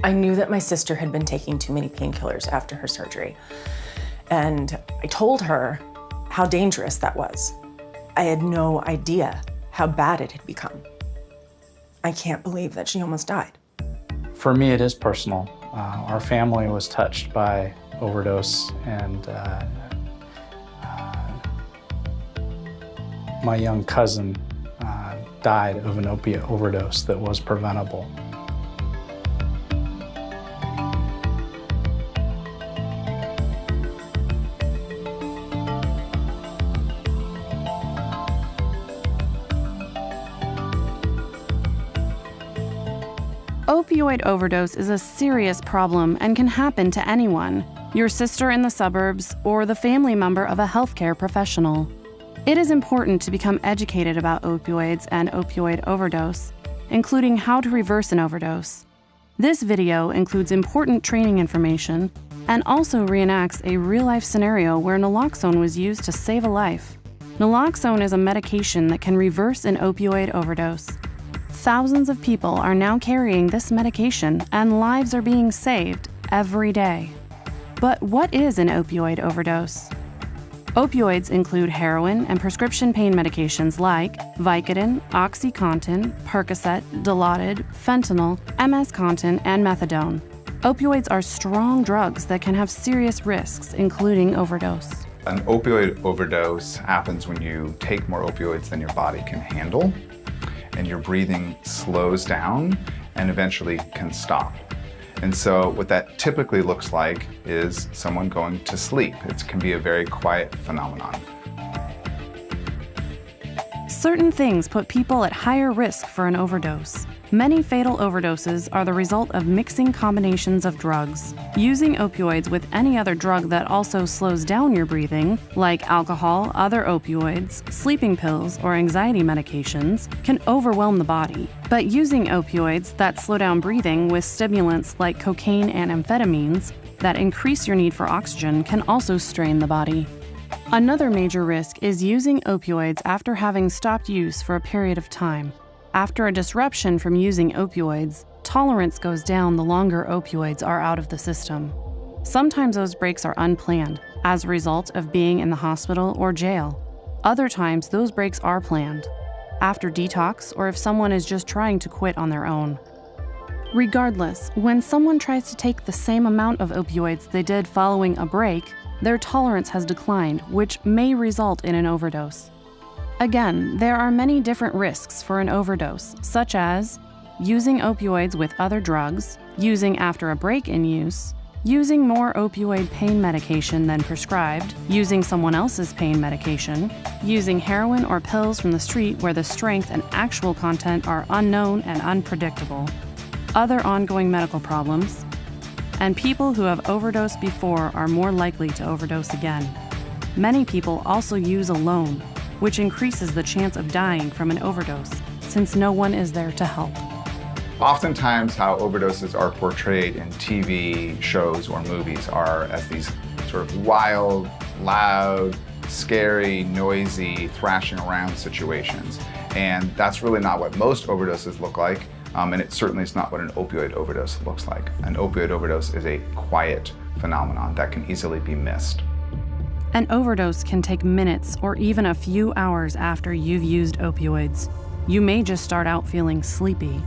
I knew that my sister had been taking too many painkillers after her surgery. And I told her how dangerous that was. I had no idea how bad it had become. I can't believe that she almost died. For me, it is personal. Our family was touched by overdose, and my young cousin died of an opiate overdose that was preventable. Opioid overdose is a serious problem and can happen to anyone, your sister in the suburbs or the family member of a healthcare professional. It is important to become educated about opioids and opioid overdose, including how to reverse an overdose. This video includes important training information and also reenacts a real-life scenario where naloxone was used to save a life. Naloxone is a medication that can reverse an opioid overdose. Thousands of people are now carrying this medication and lives are being saved every day. But what is an opioid overdose? Opioids include heroin and prescription pain medications like Vicodin, OxyContin, Percocet, Dilaudid, fentanyl, MS-Contin, and methadone. Opioids are strong drugs that can have serious risks, including overdose. An opioid overdose happens when you take more opioids than your body can handle, and your breathing slows down and eventually can stop. And so what that typically looks like is someone going to sleep. It can be a very quiet phenomenon. Certain things put people at higher risk for an overdose. Many fatal overdoses are the result of mixing combinations of drugs. Using opioids with any other drug that also slows down your breathing, like alcohol, other opioids, sleeping pills, or anxiety medications, can overwhelm the body. But using opioids that slow down breathing with stimulants like cocaine and amphetamines that increase your need for oxygen can also strain the body. Another major risk is using opioids after having stopped use for a period of time. After a disruption from using opioids, tolerance goes down the longer opioids are out of the system. Sometimes those breaks are unplanned, as a result of being in the hospital or jail. Other times, those breaks are planned, after detox or if someone is just trying to quit on their own. Regardless, when someone tries to take the same amount of opioids they did following a break, their tolerance has declined, which may result in an overdose. Again, there are many different risks for an overdose, such as using opioids with other drugs, using after a break in use, using more opioid pain medication than prescribed, using someone else's pain medication, using heroin or pills from the street where the strength and actual content are unknown and unpredictable, other ongoing medical problems, and people who have overdosed before are more likely to overdose again. Many people also use alone, which increases the chance of dying from an overdose, since no one is there to help. Oftentimes how overdoses are portrayed in TV shows or movies are as these sort of wild, loud, scary, noisy, thrashing around situations. And that's really not what most overdoses look like, and it certainly is not what an opioid overdose looks like. An opioid overdose is a quiet phenomenon that can easily be missed. An overdose can take minutes or even a few hours after you've used opioids. You may just start out feeling sleepy,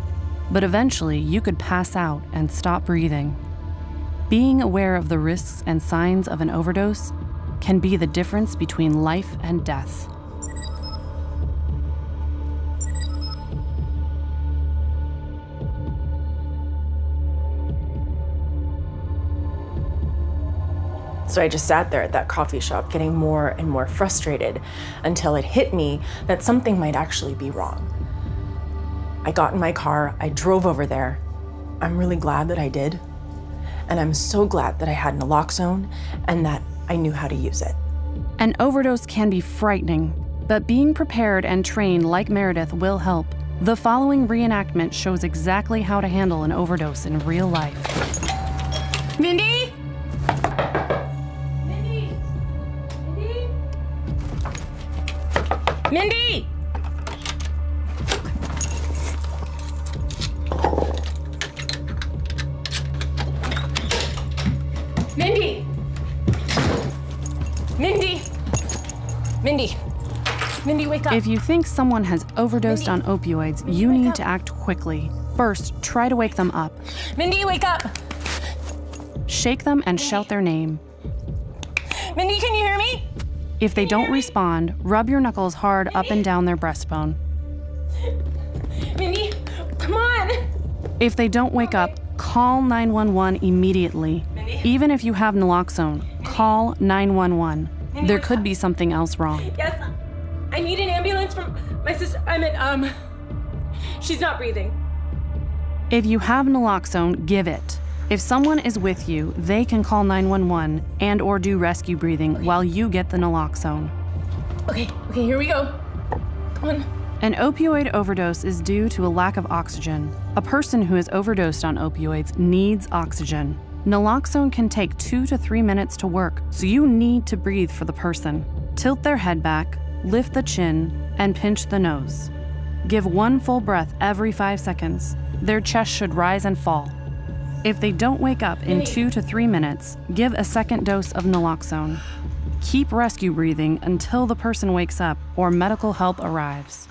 but eventually you could pass out and stop breathing. Being aware of the risks and signs of an overdose can be the difference between life and death. So I just sat there at that coffee shop getting more and more frustrated until it hit me that something might actually be wrong. I got in my car, I drove over there. I'm really glad that I did. And I'm so glad that I had naloxone and that I knew how to use it. An overdose can be frightening, but being prepared and trained like Meredith will help. The following reenactment shows exactly how to handle an overdose in real life. Mindy? Mindy! Mindy! Mindy! Mindy, wake up. If you think someone has overdosed on opioids, you need to act quickly. First, try to wake them up. Mindy, wake up! Shake them and shout their name. Mindy, can you hear me? If they don't respond, rub your knuckles hard up and down their breastbone. Mindy, come on! If they don't wake up, call 911 immediately. Even if you have naloxone, call 911. There could be something else wrong. Yes, I need an ambulance from my sister. She's not breathing. If you have naloxone, give it. If someone is with you, they can call 911 and or do rescue breathing while you get the naloxone. Okay, here we go. Come on. An opioid overdose is due to a lack of oxygen. A person who is overdosed on opioids needs oxygen. Naloxone can take 2 to 3 minutes to work, so you need to breathe for the person. Tilt their head back, lift the chin, and pinch the nose. Give 1 full breath every 5 seconds. Their chest should rise and fall. If they don't wake up in 2 to 3 minutes, give a second dose of naloxone. Keep rescue breathing until the person wakes up or medical help arrives.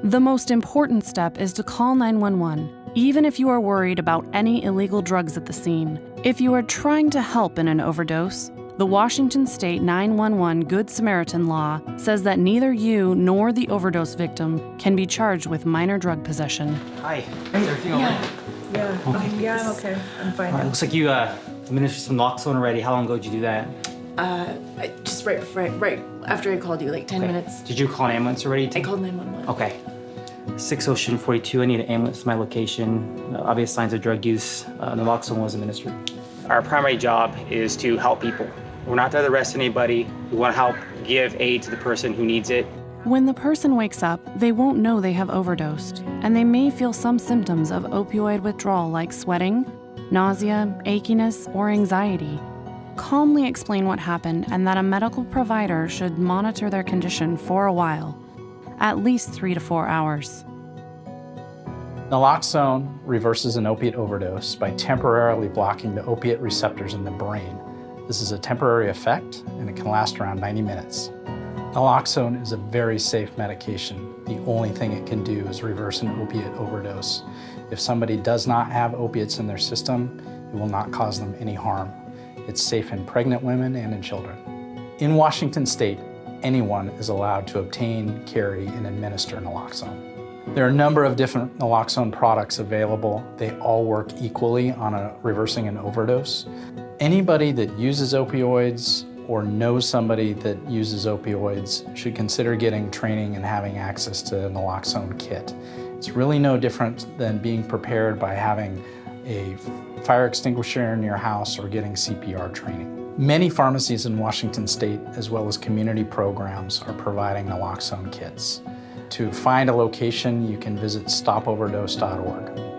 The most important step is to call 911, even if you are worried about any illegal drugs at the scene. If you are trying to help in an overdose, the Washington State 911 Good Samaritan law says that neither you nor the overdose victim can be charged with minor drug possession. Hi. Is everything all right? Yeah, I'm okay. I'm fine. All right, looks like you administered some Naloxone already. How long ago did you do that? Just right after I called you, like 10 minutes. Did you call an ambulance already? I called 911. Okay. 6 Ocean 42, I need an ambulance to my location. Obvious signs of drug use. Naloxone was administered. Our primary job is to help people. We're not there to arrest anybody. We want to help give aid to the person who needs it. When the person wakes up, they won't know they have overdosed, and they may feel some symptoms of opioid withdrawal like sweating, nausea, achiness, or anxiety. Calmly explain what happened and that a medical provider should monitor their condition for a while, at least 3 to 4 hours. Naloxone reverses an opiate overdose by temporarily blocking the opiate receptors in the brain. This is a temporary effect, and it can last around 90 minutes. Naloxone is a very safe medication. The only thing it can do is reverse an opiate overdose. If somebody does not have opiates in their system, it will not cause them any harm. It's safe in pregnant women and in children. In Washington State, anyone is allowed to obtain, carry, and administer naloxone. There are a number of different naloxone products available. They all work equally on reversing an overdose. Anybody that uses opioids or knows somebody that uses opioids should consider getting training and having access to a naloxone kit. It's really no different than being prepared by having a fire extinguisher in your house or getting CPR training. Many pharmacies in Washington State, as well as community programs, are providing naloxone kits. To find a location, you can visit stopoverdose.org.